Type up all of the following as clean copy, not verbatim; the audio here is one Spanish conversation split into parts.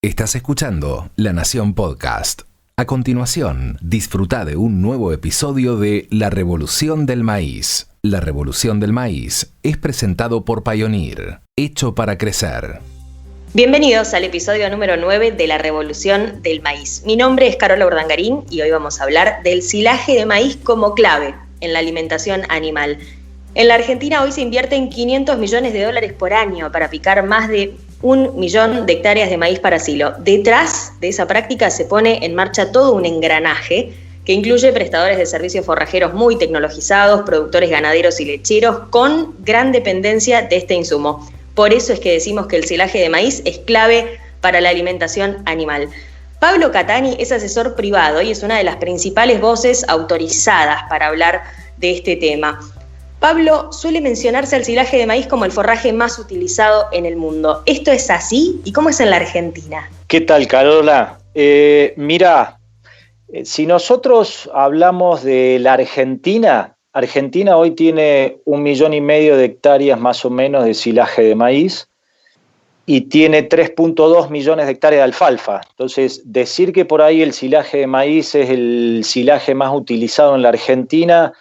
Estás escuchando La Nación Podcast. A continuación, disfruta de un nuevo episodio de La Revolución del Maíz. La Revolución del Maíz es presentado por Pioneer, hecho para crecer. Bienvenidos al episodio número 9 de La Revolución del Maíz. Mi nombre es Carola Urdangarín y hoy vamos a hablar del silaje de maíz como clave en la alimentación animal. En la Argentina hoy se invierten $500 millones por año para picar más de 1 millón de hectáreas de maíz para silo. Detrás de esa práctica se pone en marcha todo un engranaje que incluye prestadores de servicios forrajeros muy tecnologizados, productores ganaderos y lecheros con gran dependencia de este insumo. Por eso es que decimos que el silaje de maíz es clave para la alimentación animal. Pablo Catani es asesor privado y es una de las principales voces autorizadas para hablar de este tema. Pablo, suele mencionarse al silaje de maíz como el forraje más utilizado en el mundo. ¿Esto es así? ¿Y cómo es en la Argentina? ¿Qué tal, Carola? Mira, si nosotros hablamos de la Argentina, Argentina hoy tiene 1,5 millones de hectáreas más o menos de silaje de maíz y tiene 3,2 millones de hectáreas de alfalfa. Entonces, decir que por ahí el silaje de maíz es el silaje más utilizado en la Argentina,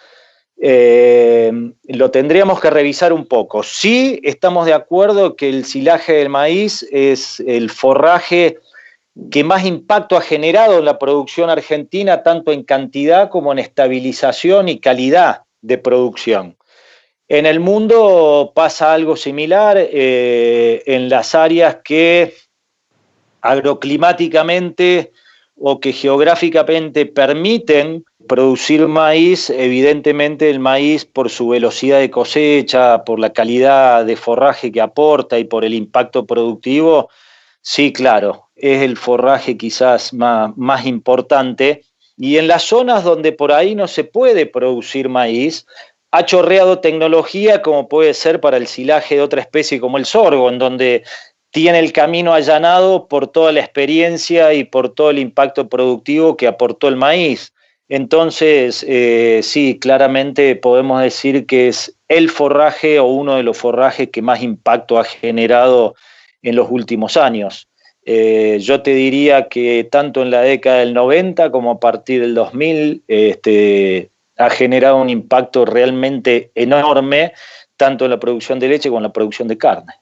lo tendríamos que revisar un poco. Sí, estamos de acuerdo que el silaje del maíz es el forraje que más impacto ha generado en la producción argentina, tanto en cantidad como en estabilización y calidad de producción. En el mundo pasa algo similar en las áreas que agroclimáticamente o que geográficamente permiten producir maíz. Evidentemente el maíz, por su velocidad de cosecha, por la calidad de forraje que aporta y por el impacto productivo, sí, claro, es el forraje quizás más importante. Y en las zonas donde por ahí no se puede producir maíz, ha chorreado tecnología como puede ser para el silaje de otra especie como el sorgo, en donde tiene el camino allanado por toda la experiencia y por todo el impacto productivo que aportó el maíz. Entonces, sí, claramente podemos decir que es el forraje o uno de los forrajes que más impacto ha generado en los últimos años. Yo te diría que tanto en la década del 90 como a partir del 2000 ha generado un impacto realmente enorme, tanto en la producción de leche como en la producción de carne.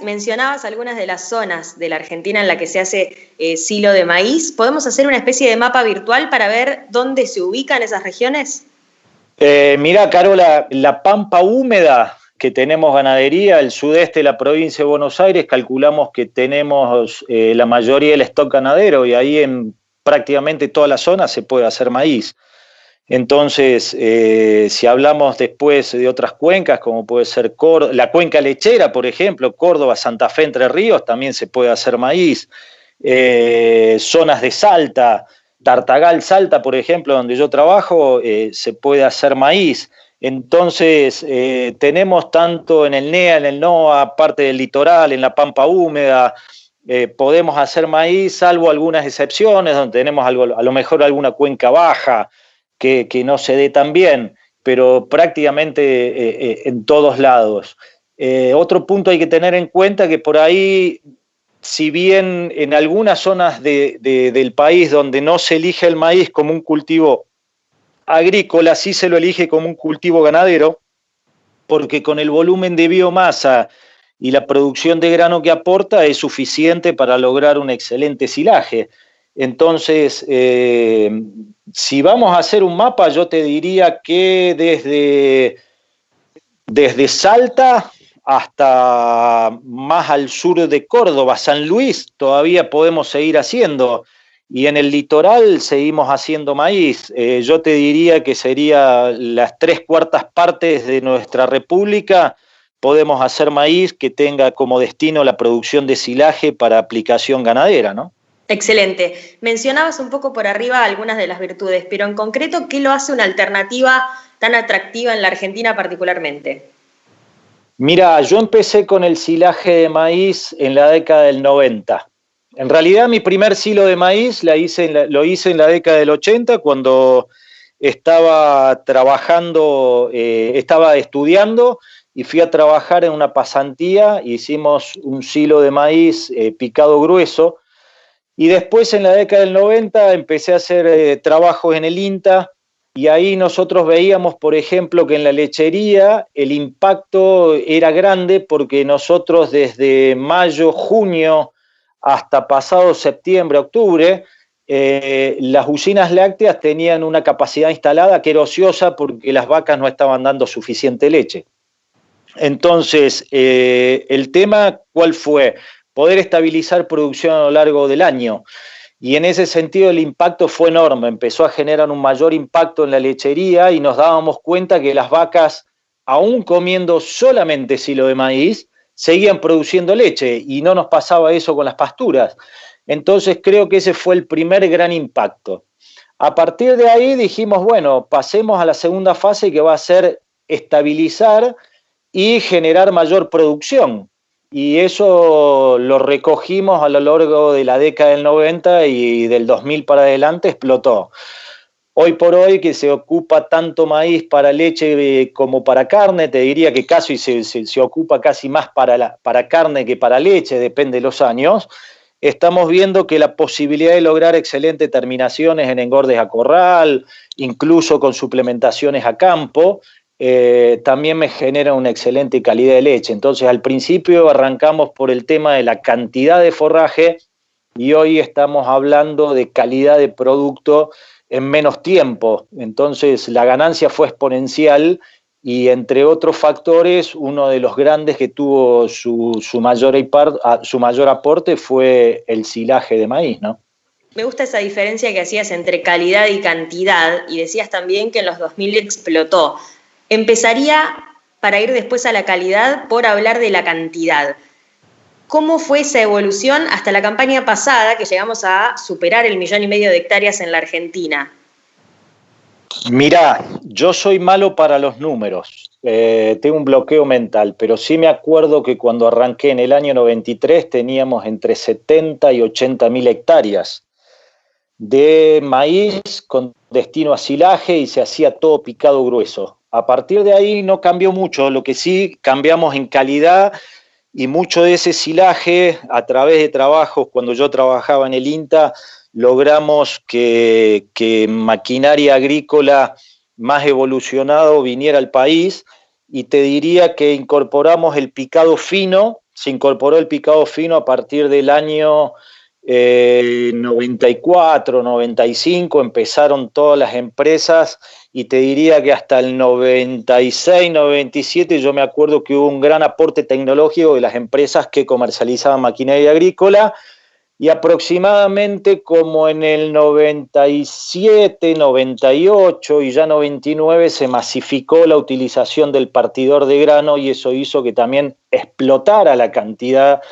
Mencionabas algunas de las zonas de la Argentina en la que se hace silo de maíz. ¿Podemos hacer una especie de mapa virtual para ver dónde se ubican esas regiones? Mira, Carola, la pampa húmeda que tenemos ganadería, el sudeste de la provincia de Buenos Aires, calculamos que tenemos la mayoría del stock ganadero y ahí en prácticamente toda la zona se puede hacer maíz. Entonces, si hablamos después de otras cuencas, como puede ser la cuenca lechera, por ejemplo, Córdoba, Santa Fe, Entre Ríos, también se puede hacer maíz. Zonas de Salta, Tartagal, Salta, por ejemplo, donde yo trabajo, se puede hacer maíz. Entonces, tenemos tanto en el NEA, en el NOA, parte del litoral, en la pampa húmeda, podemos hacer maíz, salvo algunas excepciones, donde tenemos a lo mejor alguna cuenca baja, que no se dé tan bien, pero prácticamente en todos lados. Otro punto hay que tener en cuenta que por ahí, si bien en algunas zonas del país donde no se elige el maíz como un cultivo agrícola, sí se lo elige como un cultivo ganadero, porque con el volumen de biomasa y la producción de grano que aporta es suficiente para lograr un excelente silaje. Entonces, si vamos a hacer un mapa, yo te diría que desde Salta hasta más al sur de Córdoba, San Luis, todavía podemos seguir haciendo. Y en el litoral seguimos haciendo maíz. Yo te diría que sería las 3/4 partes de nuestra república podemos hacer maíz que tenga como destino la producción de silaje para aplicación ganadera, ¿no? Excelente. Mencionabas un poco por arriba algunas de las virtudes, pero en concreto, ¿qué lo hace una alternativa tan atractiva en la Argentina particularmente? Mira, yo empecé con el silaje de maíz en la década del 90. En realidad mi primer silo de maíz lo hice en la década del 80 cuando estaba estudiando y fui a trabajar en una pasantía, hicimos un silo de maíz picado grueso, y después en la década del 90 empecé a hacer trabajos en el INTA, y ahí nosotros veíamos, por ejemplo, que en la lechería el impacto era grande porque nosotros desde mayo, junio, hasta pasado septiembre, octubre, las usinas lácteas tenían una capacidad instalada que era ociosa porque las vacas no estaban dando suficiente leche. Entonces, el tema, ¿cuál fue? Poder estabilizar producción a lo largo del año. Y en ese sentido el impacto fue enorme, empezó a generar un mayor impacto en la lechería y nos dábamos cuenta que las vacas, aún comiendo solamente silo de maíz, seguían produciendo leche y no nos pasaba eso con las pasturas. Entonces creo que ese fue el primer gran impacto. A partir de ahí dijimos, bueno, pasemos a la segunda fase que va a ser estabilizar y generar mayor producción. Y eso lo recogimos a lo largo de la década del 90 y del 2000 para adelante explotó. Hoy por hoy que se ocupa tanto maíz para leche como para carne, te diría que casi se ocupa casi más para carne que para leche, depende de los años, estamos viendo que la posibilidad de lograr excelentes terminaciones en engordes a corral, incluso con suplementaciones a campo, también me genera una excelente calidad de leche. Entonces al principio arrancamos por el tema de la cantidad de forraje y hoy estamos hablando de calidad de producto en menos tiempo. Entonces la ganancia fue exponencial y entre otros factores uno de los grandes que tuvo su mayor aporte fue el silaje de maíz, ¿no? Me gusta esa diferencia que hacías entre calidad y cantidad y decías también que en los 2000 explotó. Empezaría, para ir después a la calidad, por hablar de la cantidad. ¿Cómo fue esa evolución hasta la campaña pasada, que llegamos a superar el 1,5 millones de hectáreas en la Argentina? Mirá, yo soy malo para los números, tengo un bloqueo mental, pero sí me acuerdo que cuando arranqué en el año 93 teníamos entre 70 y 80 mil hectáreas de maíz con destino a silaje y se hacía todo picado grueso. A partir de ahí no cambió mucho, lo que sí cambiamos en calidad y mucho de ese silaje a través de trabajos, cuando yo trabajaba en el INTA, logramos que maquinaria agrícola más evolucionado viniera al país y te diría que incorporamos el picado fino, se incorporó el picado fino a partir del año 94, 95, empezaron todas las empresas y te diría que hasta el 96, 97 yo me acuerdo que hubo un gran aporte tecnológico de las empresas que comercializaban maquinaria agrícola y aproximadamente como en el 97, 98 y ya 99 se masificó la utilización del partidor de grano y eso hizo que también explotara la cantidad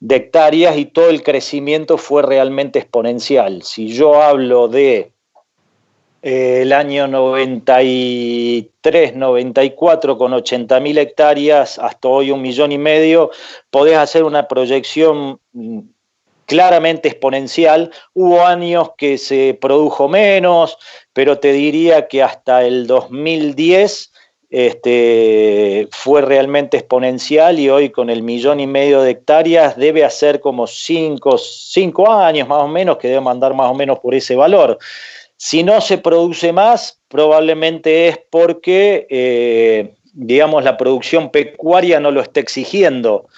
de hectáreas y todo el crecimiento fue realmente exponencial. Si yo hablo de el año 93, 94 con 80 mil hectáreas, hasta hoy 1,5 millones, podés hacer una proyección claramente exponencial. Hubo años que se produjo menos, pero te diría que hasta el 2010 fue realmente exponencial y hoy con el 1,5 millones de hectáreas debe hacer como 5 años más o menos que debe andar más o menos por ese valor. Si no se produce más, probablemente es porque, digamos, la producción pecuaria no lo está exigiendo.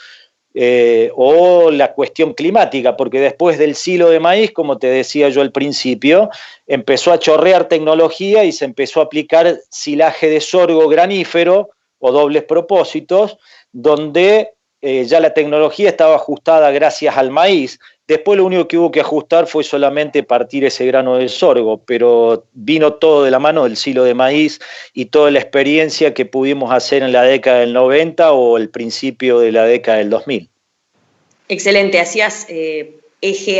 O la cuestión climática, porque después del silo de maíz, como te decía yo al principio, empezó a chorrear tecnología y se empezó a aplicar silaje de sorgo granífero o dobles propósitos, donde ya la tecnología estaba ajustada gracias al maíz. Después lo único que hubo que ajustar fue solamente partir ese grano del sorgo, pero vino todo de la mano del silo de maíz y toda la experiencia que pudimos hacer en la década del 90 o el principio de la década del 2000. Excelente, hacías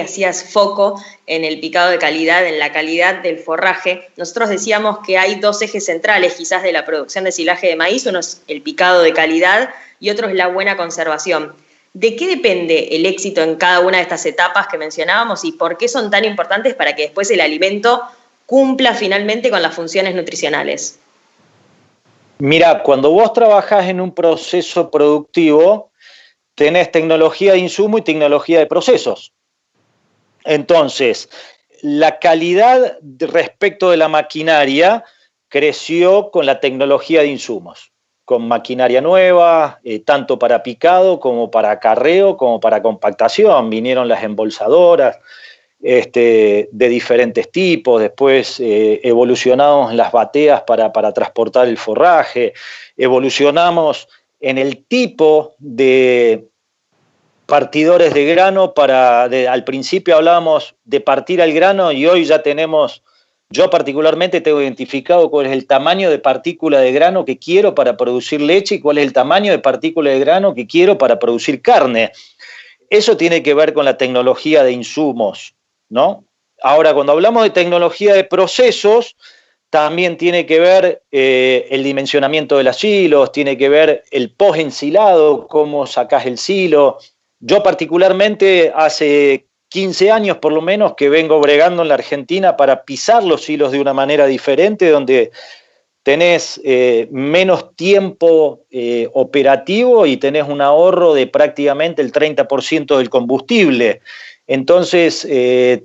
hacías foco en el picado de calidad, en la calidad del forraje. Nosotros decíamos que hay dos ejes centrales quizás de la producción de silaje de maíz, uno es el picado de calidad y otro es la buena conservación. ¿De qué depende el éxito en cada una de estas etapas que mencionábamos y por qué son tan importantes para que después el alimento cumpla finalmente con las funciones nutricionales? Mira, cuando vos trabajás en un proceso productivo, tenés tecnología de insumo y tecnología de procesos. Entonces, la calidad respecto de la maquinaria creció con la tecnología de insumos, con maquinaria nueva, tanto para picado como para acarreo, como para compactación. Vinieron las embolsadoras de diferentes tipos, después evolucionamos las bateas para transportar el forraje, evolucionamos en el tipo de partidores de grano al principio hablábamos de partir al grano y hoy ya tenemos, yo particularmente tengo identificado cuál es el tamaño de partícula de grano que quiero para producir leche y cuál es el tamaño de partícula de grano que quiero para producir carne. Eso tiene que ver con la tecnología de insumos, ¿no? Ahora, cuando hablamos de tecnología de procesos, también tiene que ver el dimensionamiento de los silos, tiene que ver el post-ensilado, cómo sacás el silo. Yo particularmente hace 15 años por lo menos que vengo bregando en la Argentina para pisar los silos de una manera diferente, donde tenés menos tiempo operativo y tenés un ahorro de prácticamente el 30% del combustible. Entonces, es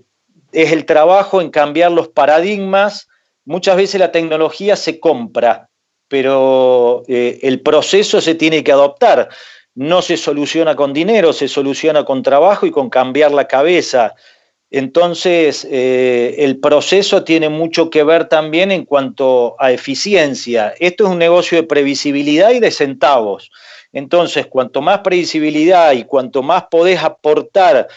el trabajo en cambiar los paradigmas. Muchas veces la tecnología se compra, pero el proceso se tiene que adoptar. No se soluciona con dinero, se soluciona con trabajo y con cambiar la cabeza. Entonces, el proceso tiene mucho que ver también en cuanto a eficiencia. Esto es un negocio de previsibilidad y de centavos. Entonces, cuanto más previsibilidad y cuanto más podés aportar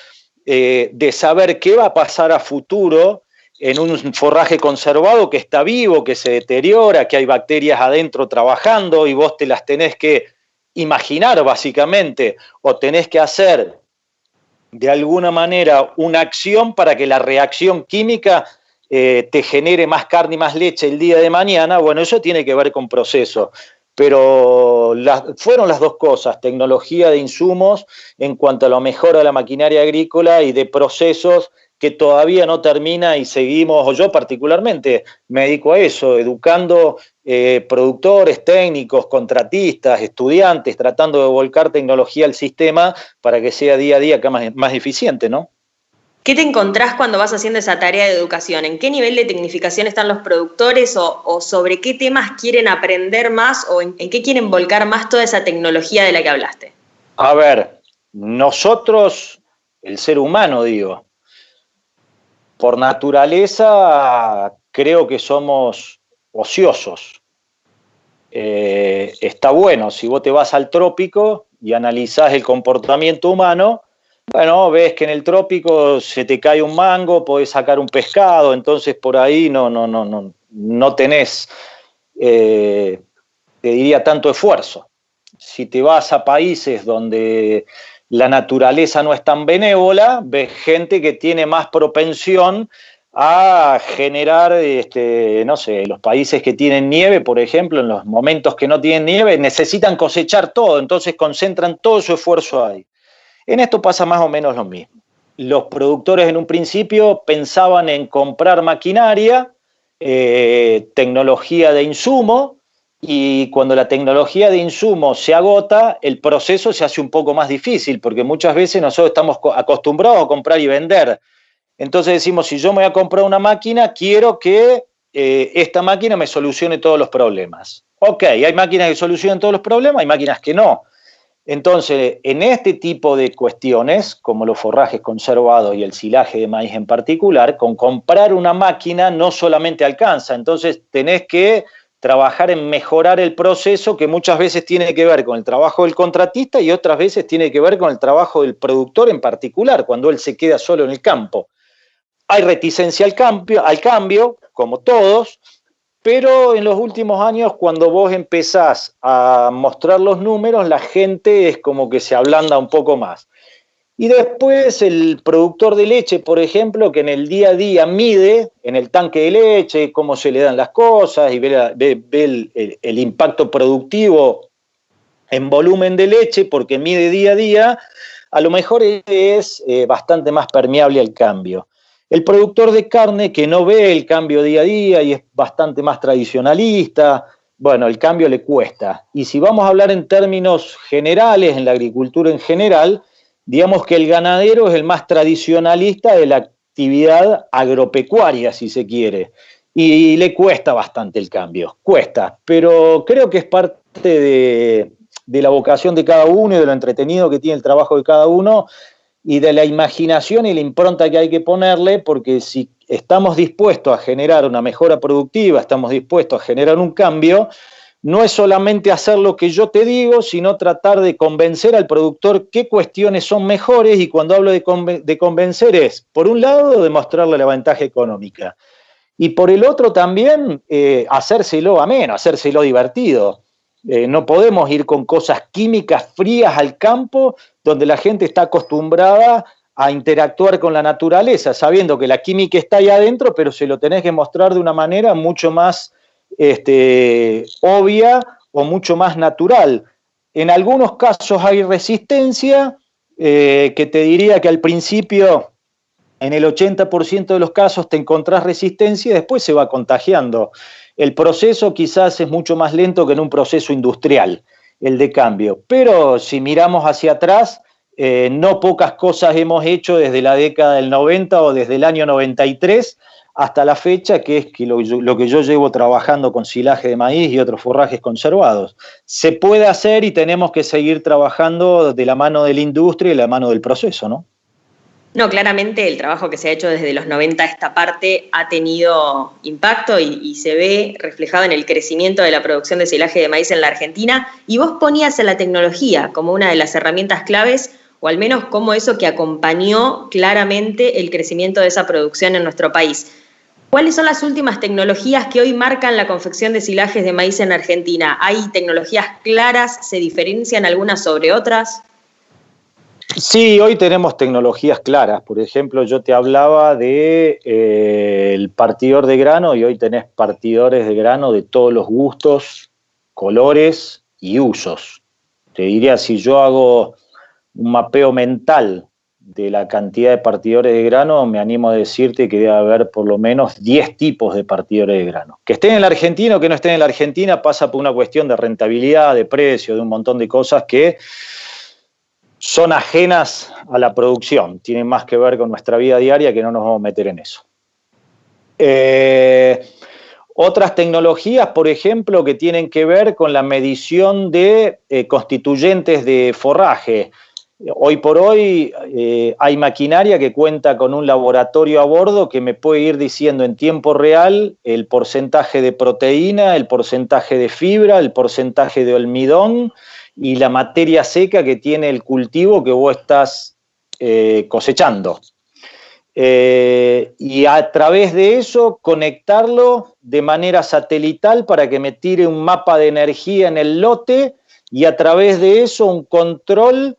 de saber qué va a pasar a futuro en un forraje conservado que está vivo, que se deteriora, que hay bacterias adentro trabajando y vos te las tenés que imaginar básicamente, o tenés que hacer de alguna manera una acción para que la reacción química te genere más carne y más leche el día de mañana. Bueno, eso tiene que ver con proceso. Pero fueron las dos cosas, tecnología de insumos en cuanto a la mejora de la maquinaria agrícola y de procesos que todavía no termina y seguimos, o yo particularmente me dedico a eso, educando productores, técnicos, contratistas, estudiantes, tratando de volcar tecnología al sistema para que sea día a día más eficiente, ¿no? ¿Qué te encontrás cuando vas haciendo esa tarea de educación? ¿En qué nivel de tecnificación están los productores o sobre qué temas quieren aprender más o en qué quieren volcar más toda esa tecnología de la que hablaste? A ver, nosotros, el ser humano, digo, por naturaleza creo que somos ociosos. Está bueno, si vos te vas al trópico y analizás el comportamiento humano, bueno, ves que en el trópico se te cae un mango, podés sacar un pescado, entonces por ahí no tenés, te diría, tanto esfuerzo. Si te vas a países donde la naturaleza no es tan benévola, ves gente que tiene más propensión a generar, no sé, los países que tienen nieve, por ejemplo, en los momentos que no tienen nieve, necesitan cosechar todo, entonces concentran todo su esfuerzo ahí. En esto pasa más o menos lo mismo. Los productores en un principio pensaban en comprar maquinaria, tecnología de insumo, y cuando la tecnología de insumo se agota, el proceso se hace un poco más difícil, porque muchas veces nosotros estamos acostumbrados a comprar y vender. Entonces decimos, si yo me voy a comprar una máquina, quiero que esta máquina me solucione todos los problemas. Ok, hay máquinas que solucionan todos los problemas, hay máquinas que no. Entonces, en este tipo de cuestiones, como los forrajes conservados y el silaje de maíz en particular, con comprar una máquina no solamente alcanza, entonces tenés que trabajar en mejorar el proceso, que muchas veces tiene que ver con el trabajo del contratista y otras veces tiene que ver con el trabajo del productor en particular, cuando él se queda solo en el campo. Hay reticencia al cambio, como todos, pero en los últimos años, cuando vos empezás a mostrar los números, la gente es como que se ablanda un poco más. Y después el productor de leche, por ejemplo, que en el día a día mide en el tanque de leche cómo se le dan las cosas y ve el impacto productivo en volumen de leche, porque mide día a día, a lo mejor es bastante más permeable al cambio. El productor de carne que no ve el cambio día a día y es bastante más tradicionalista, bueno, el cambio le cuesta. Y si vamos a hablar en términos generales, en la agricultura en general, digamos que el ganadero es el más tradicionalista de la actividad agropecuaria, si se quiere. Y le cuesta bastante el cambio, cuesta. Pero creo que es parte de la vocación de cada uno y de lo entretenido que tiene el trabajo de cada uno y de la imaginación y la impronta que hay que ponerle, porque si estamos dispuestos a generar una mejora productiva, estamos dispuestos a generar un cambio, no es solamente hacer lo que yo te digo, sino tratar de convencer al productor qué cuestiones son mejores, y cuando hablo de convencer es, por un lado, demostrarle la ventaja económica, y por el otro también hacérselo ameno, hacérselo divertido. No podemos ir con cosas químicas frías al campo, donde la gente está acostumbrada a interactuar con la naturaleza, sabiendo que la química está ahí adentro, pero se lo tenés que mostrar de una manera mucho más obvia o mucho más natural. En algunos casos hay resistencia, que te diría que al principio, en el 80% de los casos te encontrás resistencia y después se va contagiando. El proceso quizás es mucho más lento que en un proceso industrial, el de cambio. Pero si miramos hacia atrás, no pocas cosas hemos hecho desde la década del 90 o desde el año 93 hasta la fecha, que es lo que yo llevo trabajando con silaje de maíz y otros forrajes conservados. Se puede hacer y tenemos que seguir trabajando de la mano de la industria y de la mano del proceso, ¿no? No, claramente el trabajo que se ha hecho desde los 90 a esta parte ha tenido impacto y se ve reflejado en el crecimiento de la producción de silaje de maíz en la Argentina, y vos ponías a la tecnología como una de las herramientas claves, o al menos como eso que acompañó claramente el crecimiento de esa producción en nuestro país. ¿Cuáles son las últimas tecnologías que hoy marcan la confección de silajes de maíz en Argentina? ¿Hay tecnologías claras? ¿Se diferencian algunas sobre otras? Sí, hoy tenemos tecnologías claras. Por ejemplo, yo te hablaba de el partidor de grano, y hoy tenés partidores de grano de todos los gustos, colores y usos. Te diría, si yo hago un mapeo mental de la cantidad de partidores de grano, me animo a decirte que debe haber por lo menos 10 tipos de partidores de grano. Que estén en la Argentina o que no estén en la Argentina pasa por una cuestión de rentabilidad, de precio, de un montón de cosas que son ajenas a la producción, tienen más que ver con nuestra vida diaria, que no nos vamos a meter en eso. Otras tecnologías, por ejemplo, que tienen que ver con la medición de constituyentes de forraje. Hoy por hoy hay maquinaria que cuenta con un laboratorio a bordo que me puede ir diciendo en tiempo real el porcentaje de proteína, el porcentaje de fibra, el porcentaje de almidón y la materia seca que tiene el cultivo que vos estás cosechando. Y a través de eso conectarlo de manera satelital para que me tire un mapa de energía en el lote, y a través de eso un control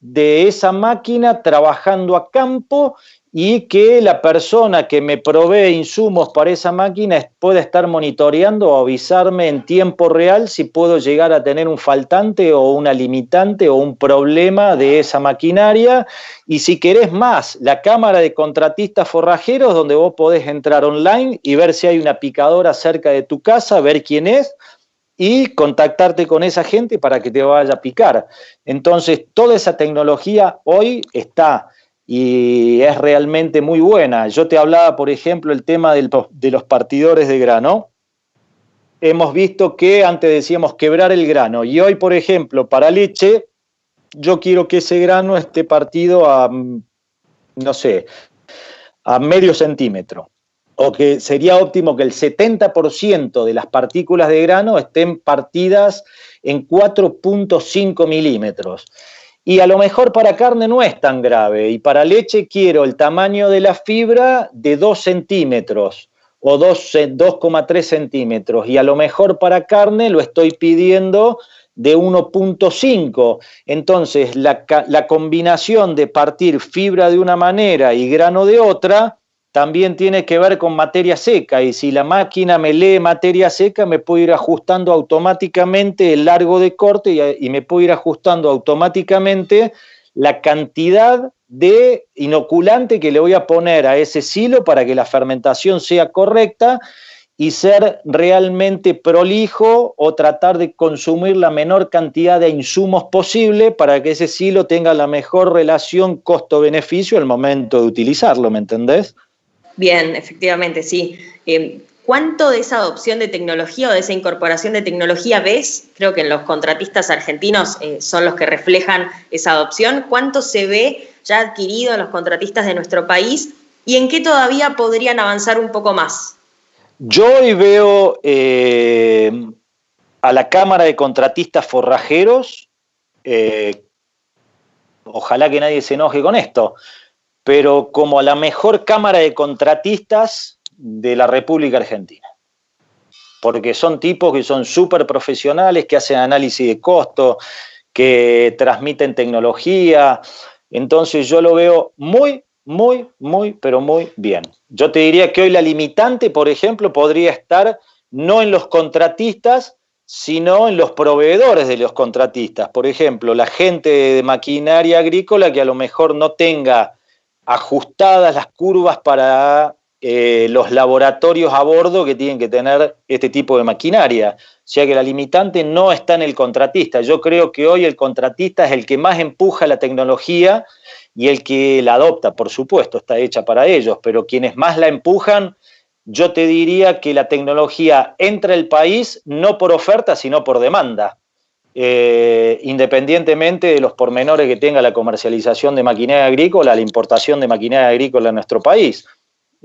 de esa máquina trabajando a campo, y que la persona que me provee insumos para esa máquina pueda estar monitoreando o avisarme en tiempo real si puedo llegar a tener un faltante o una limitante o un problema de esa maquinaria. Y si querés más, la cámara de contratistas forrajeros, donde vos podés entrar online y ver si hay una picadora cerca de tu casa, ver quién es y contactarte con esa gente para que te vaya a picar. Entonces, toda esa tecnología hoy está y es realmente muy buena. Yo te hablaba, por ejemplo, el tema de los partidores de grano. Hemos visto que antes decíamos quebrar el grano, y hoy, por ejemplo, para leche, yo quiero que ese grano esté partido a, no sé, a medio centímetro, o que sería óptimo que el 70% de las partículas de grano estén partidas en 4.5 milímetros. Y a lo mejor para carne no es tan grave, y para leche quiero el tamaño de la fibra de 2 centímetros o 2,3 centímetros, y a lo mejor para carne lo estoy pidiendo de 1.5. Entonces la combinación de partir fibra de una manera y grano de otra también tiene que ver con materia seca, y si la máquina me lee materia seca, me puedo ir ajustando automáticamente el largo de corte y me puedo ir ajustando automáticamente la cantidad de inoculante que le voy a poner a ese silo para que la fermentación sea correcta, y ser realmente prolijo o tratar de consumir la menor cantidad de insumos posible para que ese silo tenga la mejor relación costo-beneficio al momento de utilizarlo, ¿me entendés? Bien, efectivamente, sí. ¿Cuánto de esa adopción de tecnología o de esa incorporación de tecnología ves? Creo que en los contratistas argentinos son los que reflejan esa adopción. ¿Cuánto se ve ya adquirido en los contratistas de nuestro país? ¿Y en qué todavía podrían avanzar un poco más? Yo hoy veo a la Cámara de Contratistas Forrajeros, ojalá que nadie se enoje con esto, pero como a la mejor Cámara de Contratistas de la República Argentina. Porque son tipos que son súper profesionales, que hacen análisis de costo, que transmiten tecnología. Entonces yo lo veo muy, pero muy bien. Yo te diría que hoy la limitante, por ejemplo, podría estar no en los contratistas, sino en los proveedores de los contratistas. Por ejemplo, la gente de maquinaria agrícola que a lo mejor no tenga ajustadas las curvas para los laboratorios a bordo que tienen que tener este tipo de maquinaria. O sea que la limitante no está en el contratista. Yo creo que hoy el contratista es el que más empuja la tecnología y el que la adopta, por supuesto, está hecha para ellos, pero quienes más la empujan, yo te diría que la tecnología entra al país no por oferta, sino por demanda. Independientemente de los pormenores que tenga la comercialización de maquinaria agrícola, la importación de maquinaria agrícola en nuestro país.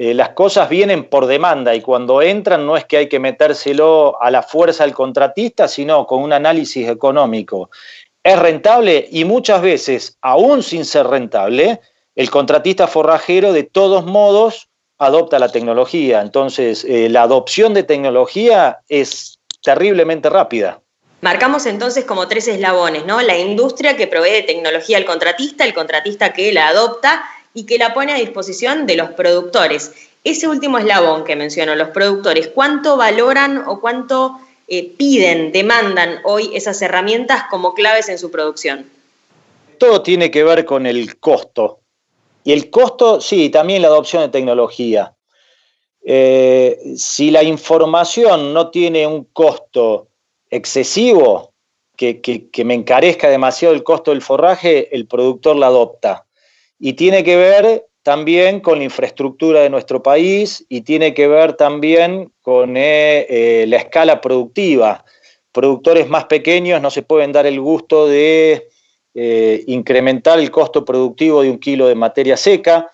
Las cosas vienen por demanda y cuando entran no es que hay que metérselo a la fuerza al contratista, sino con un análisis económico. Es rentable y muchas veces, aún sin ser rentable, el contratista forrajero de todos modos adopta la tecnología. Entonces, la adopción de tecnología es terriblemente rápida. Marcamos entonces como 3 eslabones, ¿no? La industria que provee de tecnología al contratista, el contratista que la adopta y que la pone a disposición de los productores. Ese último eslabón que menciono, los productores, ¿cuánto valoran o cuánto piden, demandan hoy esas herramientas como claves en su producción? Todo tiene que ver con el costo. Y el costo, sí, también la adopción de tecnología. Si la información no tiene un costo excesivo, que me encarezca demasiado el costo del forraje, el productor la adopta. Y tiene que ver también con la infraestructura de nuestro país y tiene que ver también con la escala productiva. Productores más pequeños no se pueden dar el gusto de incrementar el costo productivo de 1 kilo de materia seca.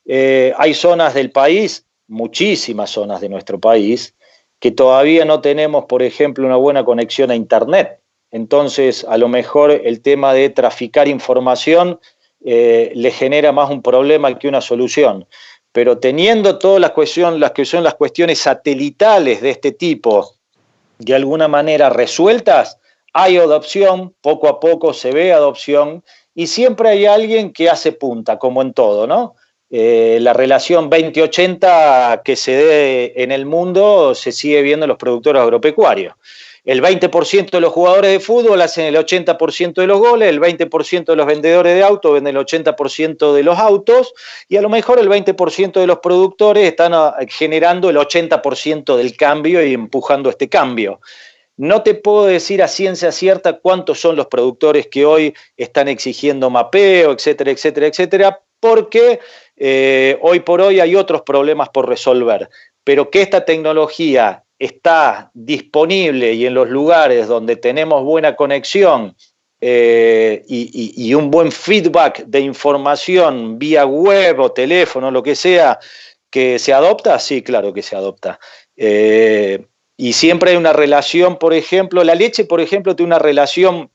Hay zonas del país, muchísimas zonas de nuestro país, que todavía no tenemos, por ejemplo, una buena conexión a Internet. Entonces, a lo mejor el tema de traficar información le genera más un problema que una solución. Pero teniendo todas las que son las cuestiones satelitales de este tipo, de alguna manera resueltas, hay adopción, poco a poco se ve adopción, y siempre hay alguien que hace punta, como en todo, ¿no? La relación 20-80 que se dé en el mundo se sigue viendo en los productores agropecuarios. El 20% de los jugadores de fútbol hacen el 80% de los goles, el 20% de los vendedores de autos venden el 80% de los autos y a lo mejor el 20% de los productores están generando el 80% del cambio y empujando este cambio. No te puedo decir a ciencia cierta cuántos son los productores que hoy están exigiendo mapeo, etcétera, etcétera, etcétera, porque hoy por hoy hay otros problemas por resolver, pero que esta tecnología está disponible y en los lugares donde tenemos buena conexión y un buen feedback de información vía web o teléfono, lo que sea, que se adopta, sí, claro que se adopta. Y siempre hay una relación, por ejemplo, la leche, por ejemplo, tiene una relación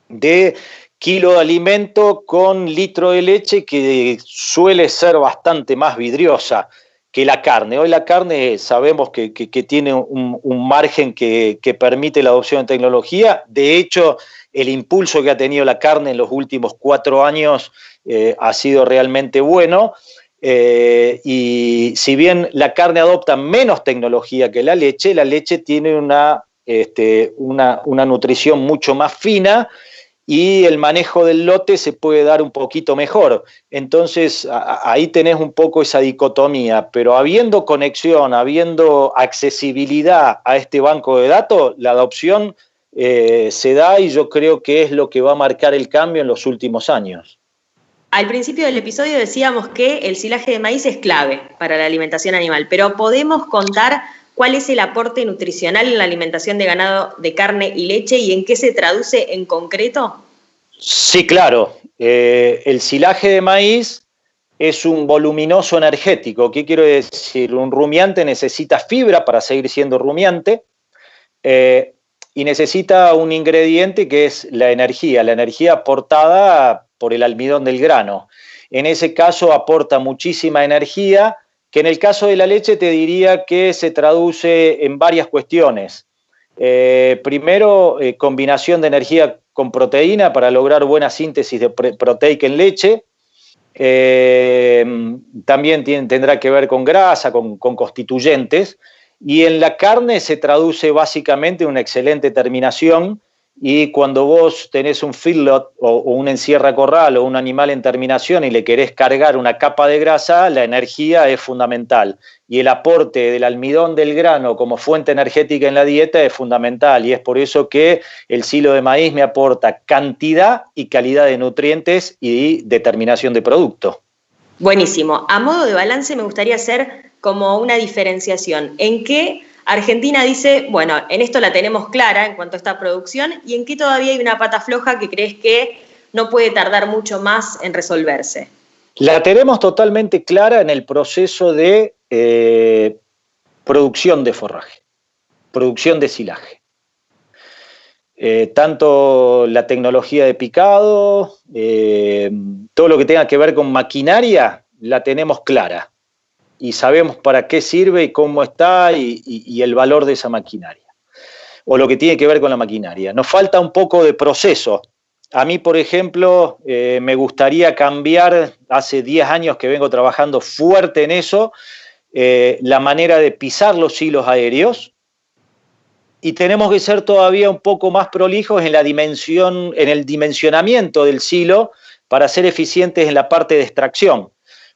de kilo de alimento con litro de leche que suele ser bastante más vidriosa que la carne. Hoy la carne sabemos que tiene un margen que permite la adopción de tecnología. De hecho, el impulso que ha tenido la carne en los últimos 4 años ha sido realmente bueno. Y si bien la carne adopta menos tecnología que la leche tiene una nutrición mucho más fina y el manejo del lote se puede dar un poquito mejor. Entonces, ahí tenés un poco esa dicotomía, pero habiendo conexión, habiendo accesibilidad a este banco de datos, la adopción se da y yo creo que es lo que va a marcar el cambio en los últimos años. Al principio del episodio decíamos que el silaje de maíz es clave para la alimentación animal, pero ¿podemos contar cuál es el aporte nutricional en la alimentación de ganado de carne y leche y en qué se traduce en concreto? Sí, claro. El silaje de maíz es un voluminoso energético. ¿Qué quiero decir? Un rumiante necesita fibra para seguir siendo rumiante y necesita un ingrediente que es la energía aportada por el almidón del grano. En ese caso aporta muchísima energía, que en el caso de la leche te diría que se traduce en varias cuestiones. Primero, combinación de energía con proteína para lograr buena síntesis de proteica en leche. También tendrá que ver con grasa, con constituyentes. Y en la carne se traduce básicamente en una excelente terminación. Y cuando vos tenés un feedlot o un encierra corral o un animal en terminación y le querés cargar una capa de grasa, la energía es fundamental. Y el aporte del almidón del grano como fuente energética en la dieta es fundamental. Y es por eso que el silo de maíz me aporta cantidad y calidad de nutrientes y determinación de producto. Buenísimo. A modo de balance me gustaría hacer como una diferenciación. ¿En qué Argentina dice, bueno, en esto la tenemos clara en cuanto a esta producción, y en qué todavía hay una pata floja que crees que no puede tardar mucho más en resolverse? La tenemos totalmente clara en el proceso de producción de forraje, producción de silaje. Tanto la tecnología de picado, todo lo que tenga que ver con maquinaria, la tenemos clara. Y sabemos para qué sirve y cómo está y el valor de esa maquinaria, o lo que tiene que ver con la maquinaria. Nos falta un poco de proceso. A mí, por ejemplo, me gustaría cambiar, hace 10 años que vengo trabajando fuerte en eso, la manera de pisar los hilos aéreos, y tenemos que ser todavía un poco más prolijos en el dimensionamiento del silo para ser eficientes en la parte de extracción.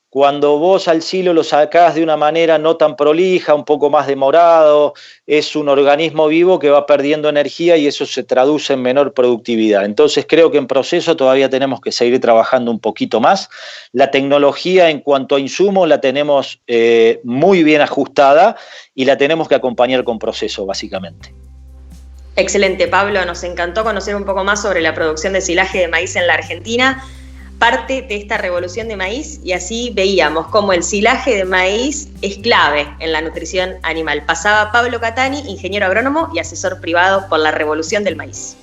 Cuando vos al silo lo sacás de una manera no tan prolija, un poco más demorado, es un organismo vivo que va perdiendo energía y eso se traduce en menor productividad. Entonces creo que en proceso todavía tenemos que seguir trabajando un poquito más. La tecnología en cuanto a insumos la tenemos muy bien ajustada y la tenemos que acompañar con proceso, básicamente. Excelente, Pablo. Nos encantó conocer un poco más sobre la producción de silaje de maíz en la Argentina, parte de esta revolución de maíz, y así veíamos cómo el silaje de maíz es clave en la nutrición animal. Pasaba Pablo Catani, ingeniero agrónomo y asesor privado por la revolución del maíz.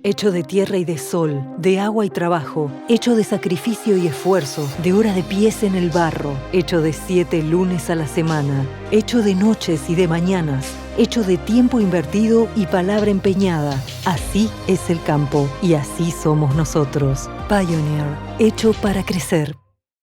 Hecho de tierra y de sol, de agua y trabajo, hecho de sacrificio y esfuerzo, de hora de pies en el barro, hecho de 7 lunes a la semana, hecho de noches y de mañanas, hecho de tiempo invertido y palabra empeñada. Así es el campo y así somos nosotros. Pioneer, hecho para crecer.